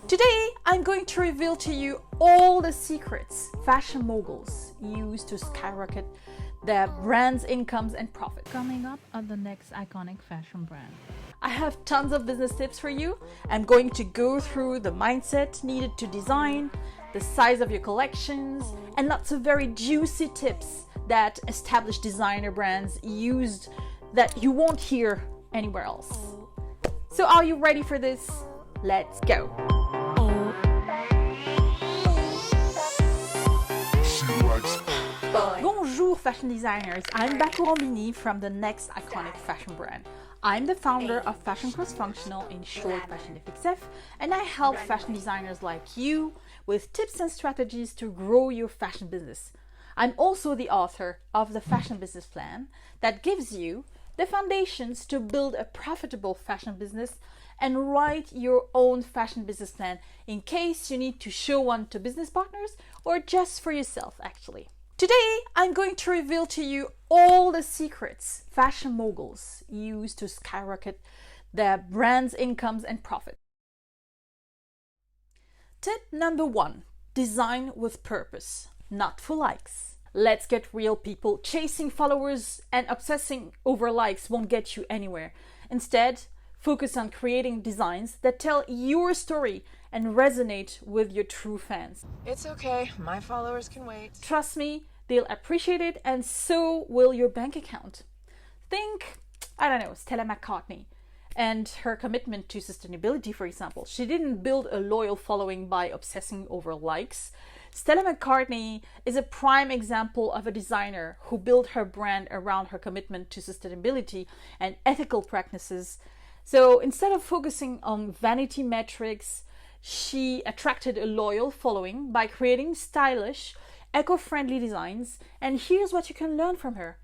Today, I'm going to reveal to you all the secrets fashion moguls use to skyrocket their brand's incomes and profit. Coming up on the next iconic fashion brand. I have tons of business tips for you. I'm going to go through the mindset needed to design, the size of your collections, and lots of very juicy tips that established designer brands used that you won't hear anywhere else. So are you ready for this? Let's go. Bonjour fashion designers, I'm Baku Rombini from the next iconic fashion brand. I'm the founder of Fashion Cross Functional, in short Fashion FXF, and I help fashion designers like you with tips and strategies to grow your fashion business. I'm also the author of the Fashion Business Plan that gives you the foundations to build a profitable fashion business and write your own fashion business plan in case you need to show one to business partners or just for yourself actually. Today, I'm going to reveal to you all the secrets fashion moguls use to skyrocket their brand's incomes and profit. Tip number 1, design with purpose, not for likes. Let's get real, people. Chasing followers and obsessing over likes won't get you anywhere. Instead, focus on creating designs that tell your story and resonate with your true fans. It's okay, my followers can wait. Trust me, they'll appreciate it, and so will your bank account. Think, I don't know, Stella McCartney and her commitment to sustainability, for example. She didn't build a loyal following by obsessing over likes. Stella McCartney is a prime example of a designer who built her brand around her commitment to sustainability and ethical practices. So instead of focusing on vanity metrics, she attracted a loyal following by creating stylish, eco-friendly designs. And here's what you can learn from her.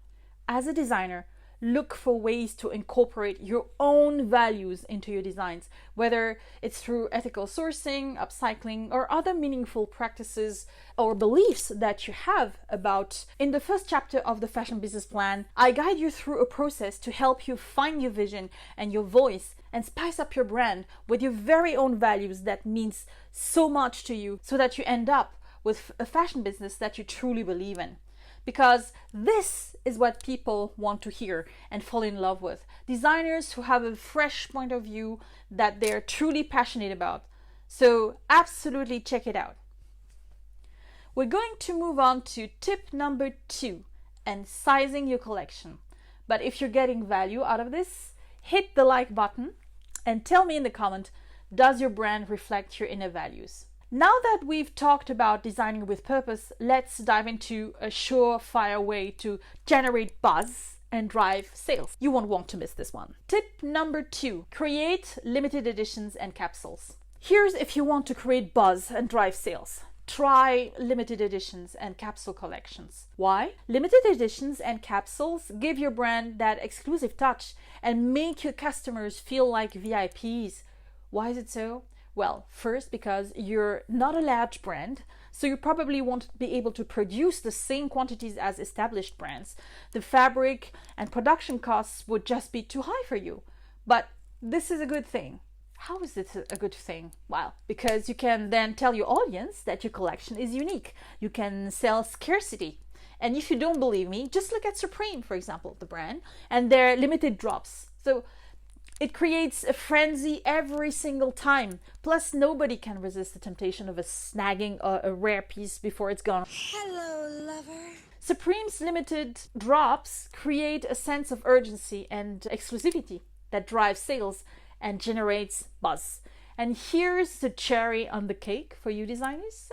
As a designer, look for ways to incorporate your own values into your designs, whether it's through ethical sourcing, upcycling, or other meaningful practices or beliefs that you have about. In the first chapter of the Fashion Business Plan, I guide you through a process to help you find your vision and your voice and spice up your brand with your very own values that means so much to you, so that you end up with a fashion business that you truly believe in. Because this is what people want to hear and fall in love with. Designers who have a fresh point of view that they're truly passionate about. So absolutely check it out. We're going to move on to tip number 2, and sizing your collection. But if you're getting value out of this, hit the like button and tell me in the comment, does your brand reflect your inner values? Now that we've talked about designing with purpose, let's dive into a surefire way to generate buzz and drive sales. You won't want to miss this one. Tip number 2, create limited editions and capsules. Here's if you want to create buzz and drive sales. Try limited editions and capsule collections. Why? Limited editions and capsules give your brand that exclusive touch and make your customers feel like VIPs. Why is it so? Well, first, because you're not a large brand, so you probably won't be able to produce the same quantities as established brands. The fabric and production costs would just be too high for you. But this is a good thing. How is this a good thing? Well, because you can then tell your audience that your collection is unique. You can sell scarcity. And if you don't believe me, just look at Supreme, for example, the brand, and their limited drops. So it creates a frenzy every single time. Plus, nobody can resist the temptation of snagging a rare piece before it's gone. Hello, lover. Supreme's limited drops create a sense of urgency and exclusivity that drives sales and generates buzz. And here's the cherry on the cake for you designers.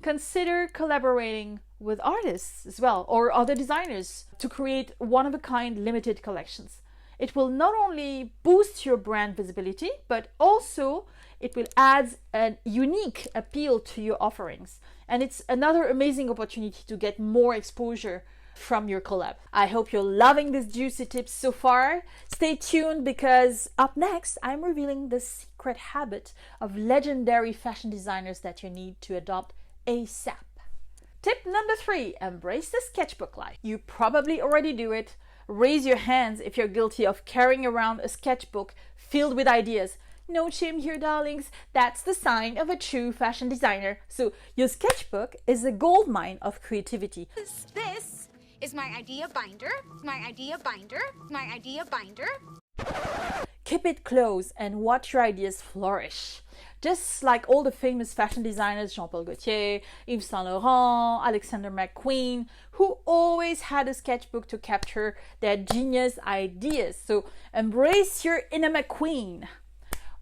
Consider collaborating with artists as well, or other designers, to create one-of-a-kind limited collections. It will not only boost your brand visibility, but also it will add a unique appeal to your offerings. And it's another amazing opportunity to get more exposure from your collab. I hope you're loving these juicy tips so far. Stay tuned, because up next, I'm revealing the secret habit of legendary fashion designers that you need to adopt ASAP. Tip number 3, embrace the sketchbook life. You probably already do it. Raise your hands if you're guilty of carrying around a sketchbook filled with ideas. No shame here, darlings. That's the sign of a true fashion designer. So your sketchbook is a goldmine of creativity. This is my idea binder, my idea binder, my idea binder. Keep it close and watch your ideas flourish. Just like all the famous fashion designers, Jean-Paul Gaultier, Yves Saint Laurent, Alexander McQueen, who always had a sketchbook to capture their genius ideas. So embrace your inner McQueen.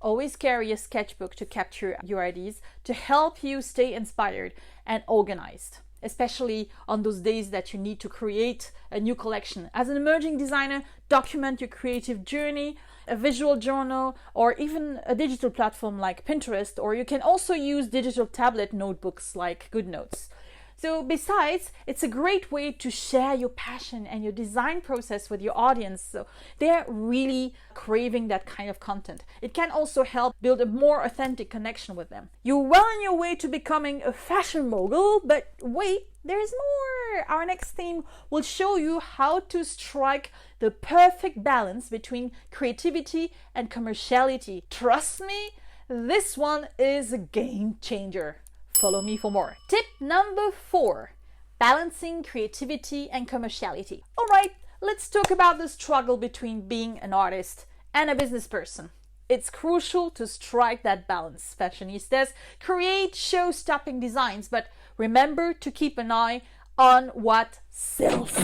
Always carry a sketchbook to capture your ideas to help you stay inspired and organized, especially on those days that you need to create a new collection. As an emerging designer, document your creative journey, a visual journal, or even a digital platform like Pinterest, or you can also use digital tablet notebooks like GoodNotes. So besides, it's a great way to share your passion and your design process with your audience. So they're really craving that kind of content. It can also help build a more authentic connection with them. You're well on your way to becoming a fashion mogul, but wait, there's more. Our next theme will show you how to strike the perfect balance between creativity and commerciality. Trust me, this one is a game changer. Follow me for more. Tip number 4, balancing creativity and commerciality. All right, let's talk about the struggle between being an artist and a business person. It's crucial to strike that balance. Fashionistas create show-stopping designs, but remember to keep an eye on what sells.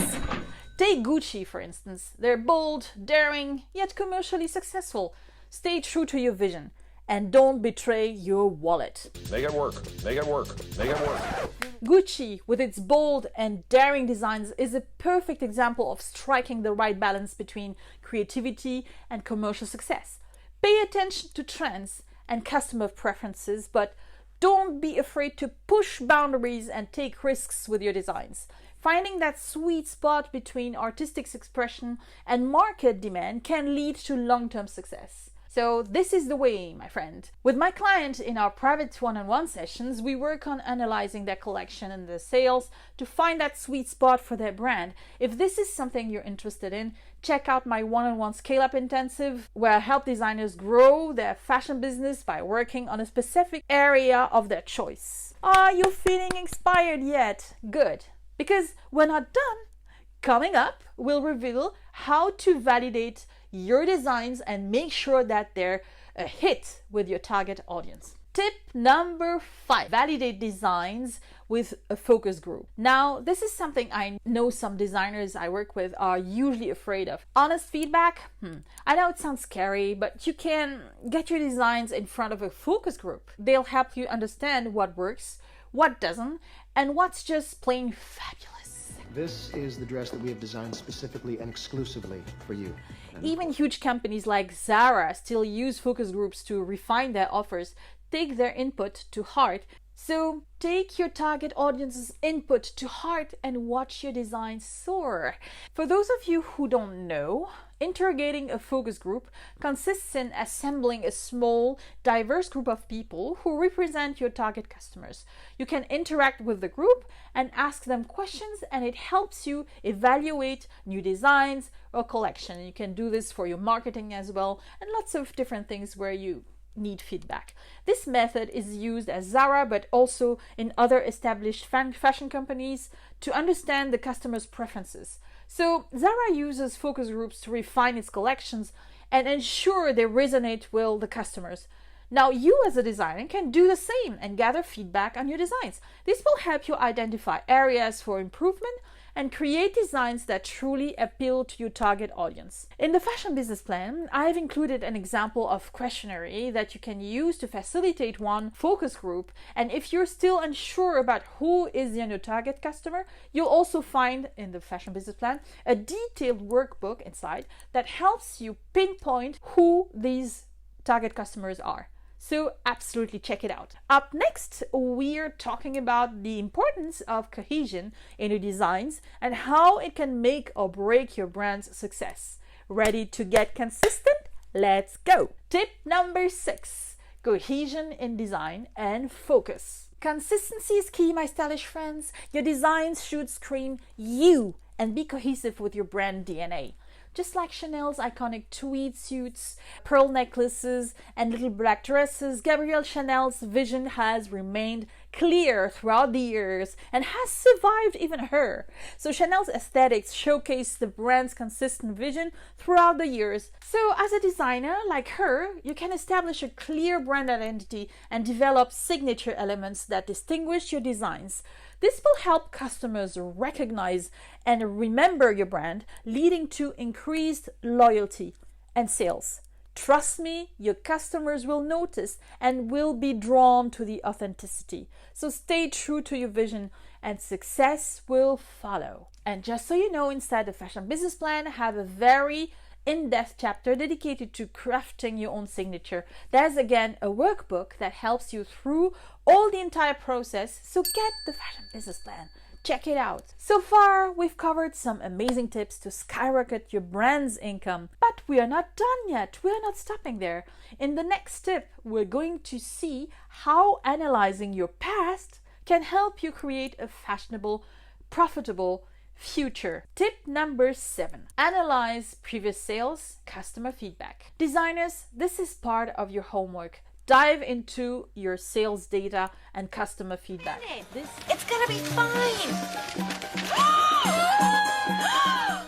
Take Gucci, for instance. They're bold, daring, yet commercially successful. Stay true to your vision. And don't betray your wallet. Make it work, make it work, make it work. Gucci, with its bold and daring designs, is a perfect example of striking the right balance between creativity and commercial success. Pay attention to trends and customer preferences, but don't be afraid to push boundaries and take risks with your designs. Finding that sweet spot between artistic expression and market demand can lead to long-term success. So this is the way, my friend. With my client in our private one-on-one sessions, we work on analyzing their collection and their sales to find that sweet spot for their brand. If this is something you're interested in, check out my one-on-one scale-up intensive, where I help designers grow their fashion business by working on a specific area of their choice. Are you feeling inspired yet? Good. Because we're not done. Coming up, we'll reveal how to validate your designs and make sure that they're a hit with your target audience. Tip number 5, validate designs with a focus group. Now, this is something I know some designers I work with are usually afraid of. Honest feedback? I know it sounds scary, but you can get your designs in front of a focus group. They'll help you understand what works, what doesn't, and what's just plain fabulous. This is the dress that we have designed specifically and exclusively for you. Even huge companies like Zara still use focus groups to refine their offers, take their input to heart. So take your target audience's input to heart and watch your design soar. For those of you who don't know, interrogating a focus group consists in assembling a small, diverse group of people who represent your target customers. You can interact with the group and ask them questions, and it helps you evaluate new designs or collection. You can do this for your marketing as well, and lots of different things where you need feedback. This method is used at Zara, but also in other established fashion companies to understand the customer's preferences. So Zara uses focus groups to refine its collections and ensure they resonate with the customers. Now you as a designer can do the same and gather feedback on your designs. This will help you identify areas for improvement and create designs that truly appeal to your target audience. In the fashion business plan, I've included an example of questionnaire that you can use to facilitate one focus group. And if you're still unsure about who is your target customer, you'll also find in the fashion business plan a detailed workbook inside that helps you pinpoint who these target customers are. So absolutely check it out. Up next, we're talking about the importance of cohesion in your designs and how it can make or break your brand's success. Ready to get consistent? Let's go. Tip number 6, cohesion in design and focus. Consistency is key, my stylish friends. Your designs should scream you and be cohesive with your brand DNA. just like Chanel's iconic tweed suits, pearl necklaces, and little black dresses, Gabrielle Chanel's vision has remained clear throughout the years and has survived even her. So Chanel's aesthetics showcase the brand's consistent vision throughout the years. So as a designer like her, you can establish a clear brand identity and develop signature elements that distinguish your designs. This will help customers recognize and remember your brand, leading to increased loyalty and sales. Trust me, your customers will notice and will be drawn to the authenticity. So stay true to your vision and success will follow. And just so you know, inside the Fashion Business Plan, I have a very in-depth chapter dedicated to crafting your own signature. There's again a workbook that helps you through all the entire process. So get the Fashion Business Plan. Check it out. So far, we've covered some amazing tips to skyrocket your brand's income, but we are not done yet. We are not stopping there. In the next tip, we're going to see how analyzing your past can help you create a fashionable, profitable future. Tip number 7. Analyze previous sales, customer feedback. Designers, this is part of your homework. Dive into your sales data and customer feedback. It's gonna be fine.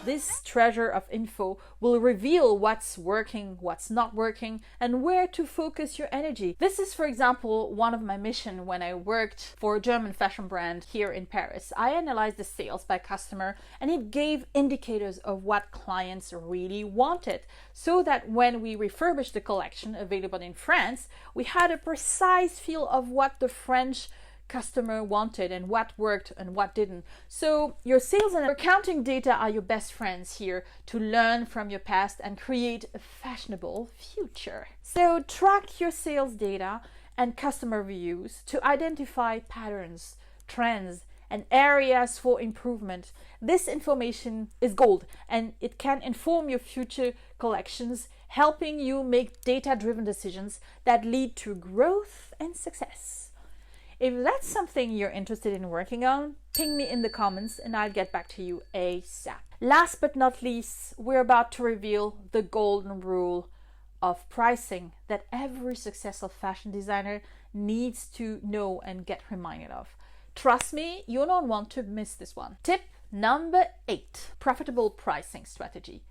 This treasure of info will reveal what's working, what's not working, and where to focus your energy. This is, for example, one of my missions when I worked for a German fashion brand here in Paris. I analyzed the sales by customer, and it gave indicators of what clients really wanted, so that when we refurbished the collection available in France, we had a precise feel of what the French customer wanted and what worked and what didn't. So your sales and accounting data are your best friends here to learn from your past and create a fashionable future. So track your sales data and customer reviews to identify patterns, trends, and areas for improvement. This information is gold and it can inform your future collections, helping you make data-driven decisions that lead to growth and success. If that's something you're interested in working on, ping me in the comments and I'll get back to you ASAP. Last but not least, we're about to reveal the golden rule of pricing that every successful fashion designer needs to know and get reminded of. Trust me, you don't want to miss this one. Tip number 8, profitable pricing strategy.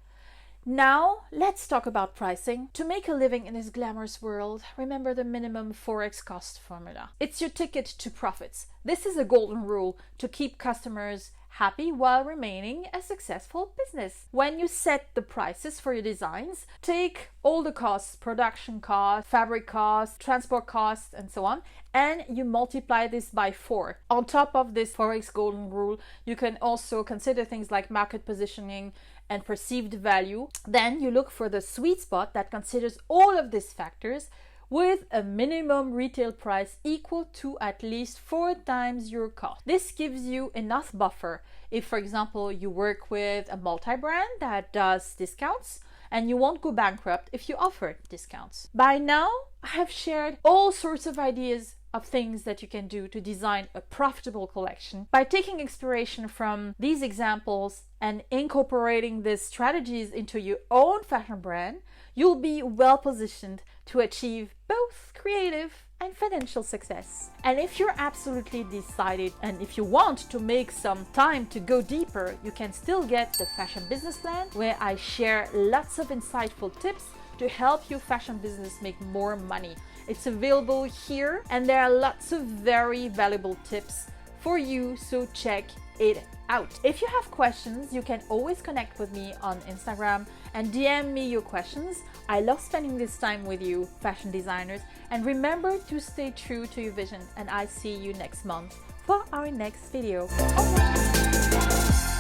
Now, let's talk about pricing. To make a living in this glamorous world, remember the minimum Forex cost formula. It's your ticket to profits. This is a golden rule to keep customers happy while remaining a successful business. When you set the prices for your designs, take all the costs, production costs, fabric costs, transport costs, and so on, and you multiply this by 4. On top of this Forex golden rule, you can also consider things like market positioning and perceived value. Then you look for the sweet spot that considers all of these factors with a minimum retail price equal to at least 4 times your cost. This gives you enough buffer if, for example, you work with a multi-brand that does discounts and you won't go bankrupt if you offer discounts. By now, I have shared all sorts of ideas of things that you can do to design a profitable collection. By taking inspiration from these examples and incorporating these strategies into your own fashion brand, you'll be well positioned to achieve both creative and financial success. And if you're absolutely decided and if you want to make some time to go deeper, you can still get the Fashion Business Plan, where I share lots of insightful tips to help your fashion business make more money. It's available here and there are lots of very valuable tips for you, so check it out. If you have questions, you can always connect with me on Instagram and DM me your questions. I love spending this time with you, fashion designers, and remember to stay true to your vision, and I'll see you next month for our next video. Au revoir.